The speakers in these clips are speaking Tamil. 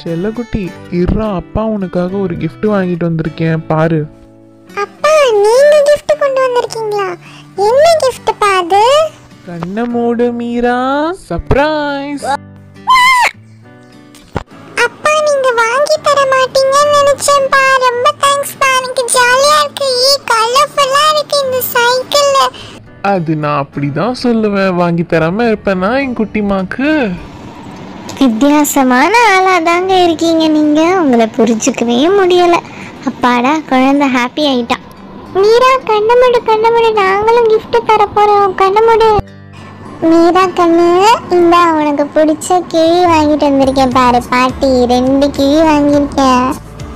செல்லக்குட்டி இருறா, அப்பா உனக்காக ஒரு gift வாங்கிட்டு வந்திருக்கேன் பாரு. அப்பா நீங்க gift கொண்டு வந்திருக்கீங்களா? என்ன gift பா அது? கண்ணை மூடு மீரா, சர்ப்ரைஸ். அப்பா நீங்க வாங்கி தர மாட்டீங்கன்னு நினைச்சேன் பா. ரொம்ப தேங்க்ஸ் பா. எனக்கு ஜாலியா இருக்கு. கலர்ஃபுல்லா இருக்கு இந்த சைக்கிள். அது நான் அப்படிதான் சொல்லுவேன், வாங்கி தராம இருப்பேனா என் குட்டிமாக்கு? வித்தியாசமான ஆளா தாங்க இருக்கீங்க நீங்க. உங்களை புரிஞ்சுக்கவே முடியல. அப்பாடா குழந்தை ஹாப்பி ஆயிட்டா. மீரா கண்ணமுடு கண்ணமுடு, நாங்களும் gift தர போறோம். கண்ணமுடு. மீரா கண்ணு இந்த உனக்கு பிடிச்ச கிளி வாங்கிட்டு வந்திருக்கேன் பாரு பாட்டி. 2 கிளி வாங்கியிருக்கேன்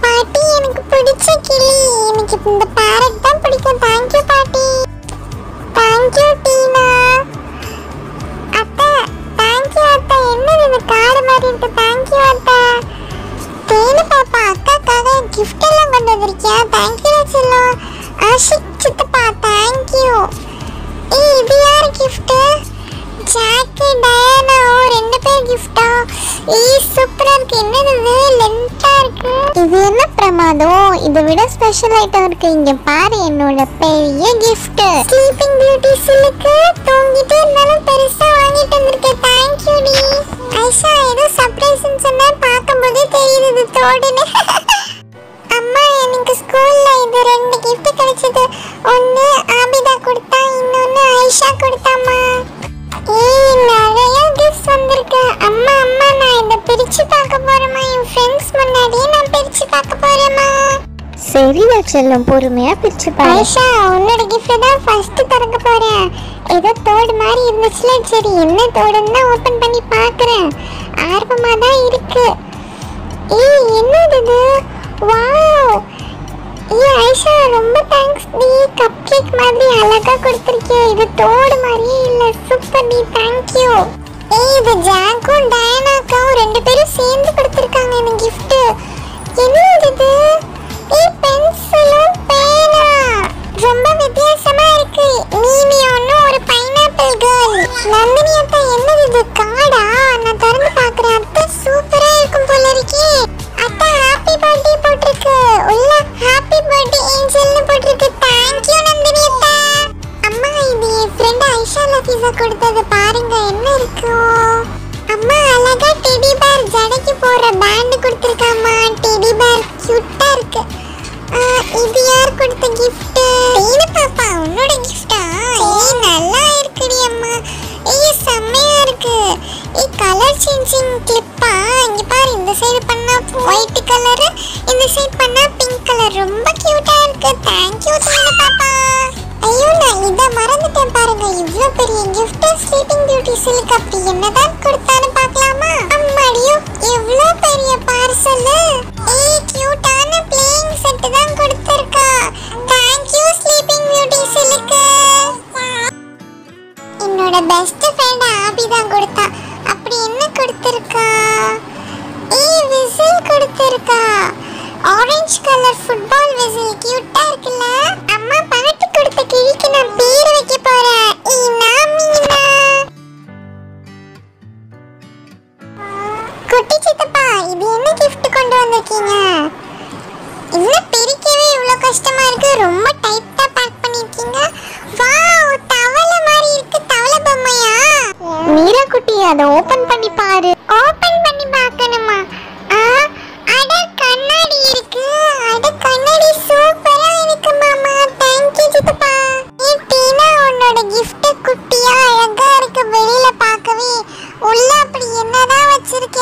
பாட்டி. எனக்கு பிடிச்ச கிளி, எனக்கு இந்த பேரட் தான் பிடிக்கும். தேங்க்யூ பாட்டி. தேங்க்யூ டீனா. அத்தை தேங்க்யூ அத்தை. என்னது இது கார்டு மாதிரி இருக்கு? தேங்க்யூ அத்தை. தேனு பாப்பா அக்காக்காக gift எல்லாம் கொண்டு வந்திருக்கியா? தேங்க்யூ செல்லம். ஆஷிக் சித்தப்பா தேங்க்யூ. இது யார் gift? ஜாக்கி டயானா 2 பேர் gift-ஆ? சூப்பரா இருக்கு. என்னது இது லென்த்தா இருக்கு. இது என்ன பிரமாதம், இதை விட ஸ்பெஷல் ஐட்டம் இருக்கு. இங்க பாரு என்னோட பெரிய gift. ஸ்லீப்பிங் பியூட்டி சில்லுக்கு தூங்கிட்டே இருந்தாலும் பெருசா வாங்கிட்டு வந்திருக்கேன். Thank you D. ஐஷா ஏதோ சர்ப்ரைஸ்னு சொன்னா பார்க்கும்போதே தெரியுது இது தோடுன்னு. அம்மா எனக்கு ஸ்கூல்ல இது 2 gift கிடைச்சது. ஒன்னு ஆபிதா கொடுத்தா, இன்னொன்னு ஐஷா கொடுத்தாமா. நிறைய கிஃப்ட்ஸ் வந்திருக்கு. அம்மா அம்மா நான் இதை பிரிச்சு பார்க்க போறேம்மா. என் ஃப்ரெண்ட்ஸ் முன்னாடியே நான் பிரிச்சு பார்க்க போறேம்மா. சரி செல்லம், பொறுமையா பிரிச்சு பாரு. ஐஷா உன்னோட gift தான் ஃபர்ஸ்ட் திறக்க போறேன். ஏதோ தோடு மாதிரி இருந்துச்சுல, சரி என்ன தோடுன்னு தான் ஓபன் பண்ணி பார்க்கறேன். ஆர்வமா தான் இருக்கு. என்னது இது? வாவ். ஐஷா ரொம்ப தேங்க்ஸ் டி. கப் கேக் மாதிரி அழகா கொடுத்திருக்கே. இது தோடு மாதிரியே இல்ல. சூப்பர் டி. தேங்க்யூ. இது ஜாக்கும் டயானாக்கும் 2 பேரும் சேர்ந்து கொடுத்திருக்காங்க இந்த gift. என்னது இது? பென்சிலும் பேனா ரொம்ப வித்தியாசமா இருக்கு. நீ ஒன்னு ஒரு பைனாப்பிள் கேர்ள். நந்தினி அத்தை என்னது இது? கார்டா? நான் திறந்து பார்க்கறேன். அத்தை சூப்பரா இருக்கும் போல இருக்கே. அத்தை ஹாப்பி பர்த்டே போட்டிருக்கு. உள்ள ஹாப்பி பர்த்டே ஏஞ்சல்னு போட்டிருக்கு. தேங்க் யூ நந்தினி அத்தை. அம்மா இது என் ஃப்ரெண்ட் ஐஷா லஃபீஸா கொடுத்தது. பாருங்க என்ன இருக்கு. அம்மா அழகா டெடி பேர் ஜடைக்கு போற பேண்ட் கொடுத்திருக்காமா. டெடி பேர் கியூட்டா இருக்கு. இது யார் கொடுத்த gift? தேனு பாப்பா உன்னோட gift-ஆ? நல்லா இருக்குடி அம்மா. செம்மையா இருக்கு. கலர் சேஞ்சிங் கிளிப்பா? இங்க பாரு, இந்த சைடு பண்ணா ஒயிட் கலர், இந்த சைடு பண்ணா பிங்க் கலர். ரொம்ப கியூட்டா இருக்கு. தேங்க்யூ தேனு பாப்பா. ஐயோ நான் இதை மறந்துட்டேன் பாருங்க. இவ்வளோ பெரிய gift ஸ்லீப்பிங் பியூட்டி சில்க். அப்படி என்னதான் கொடுத்தான்னு பார்க்கலாமா? அம்மாடியோ எவ்வளோ பெரிய பார்சல். கியூட்டான பிளேயிங் செட் தான் கொடுத்திருக்கா. Thank you sleeping beauty silk. என்னோட பெஸ்ட் ஃப்ரெண்ட் ஆபி தான் கொடுத்தா. அப்படி என்ன கொடுத்திருக்கா? விசில் கொடுத்திருக்கா. Orange colour football whistle. கியூட்டா இருக்குல்ல? அம்மா பாட்டி கொடுத்த கிளிக்கு நான் பேர் வைக்க போறேன். ஈனா மீனா. குட்டி சித்தப்பா இது என்ன gift கொண்டு வந்திருக்கீங்க? என்ன பிரிக்கவே இவ்வளவு கஷ்டமா இருக்கு. ரொம்ப டைட்டா பேக் பண்ணிருக்கீங்க. வாவ் தவளை மாதிரி இருக்கு. தவளை பொம்மையா? மீரா குட்டி அதை ஓபன் பண்ணி பாரு. ஓபன் பண்ணி பார்க்கணுமா? அட கண்ணாடி இருக்கு. அட கண்ணாடி சூப்பரா இருக்கு மாமா. தேங்க் யூ சித்தப்பா. டீனா உன்னோட gift குட்டியா அழகா இருக்கு. வெளியில பார்க்கவே. உள்ள அப்படி என்னதான் வச்சிருக்க?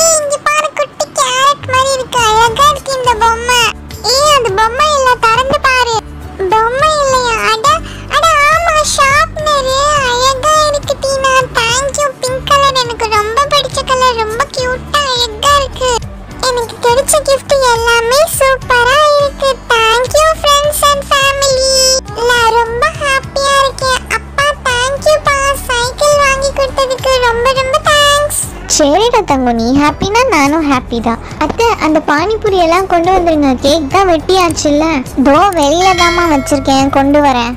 இங்க பாரு குட்டி கேரட் மாதிரி இருக்கு. அழகா இருக்கு இந்த பொம்மை. அது பொம்மை இல்ல, திறந்து பாரு. பொம்மை இல்லையா? அட அட ஆமா ஷார்ப்னர். அழகா இருக்கு Tina. Thank you. Pink colour எனக்கு ரொம்ப பிடிச்ச கலர். ரொம்ப கியூட்டா அழகா இருக்கு. எனக்கு கிடைச்ச gift எல்லாமே சூப்பரா இருக்கு. Thank you friends and family. நான் ரொம்ப ஹாப்பியா இருக்கேன். அப்பா தேங்க் யூ பா. சைக்கிள் வாங்கி கொடுத்ததுக்கு ரொம்ப ரொம்ப தேங்க்ஸ். சரிடா தங்கம், நீ ஹாப்பினா நானும் ஹாப்பி தான். அத்தை அந்த பானிபூரி எல்லாம் கொண்டு வந்துருங்க. கேக் தான் வெட்டியாச்சுல்ல. தோ வெளியில தாமா வச்சிருக்கேன், கொண்டு வரேன்.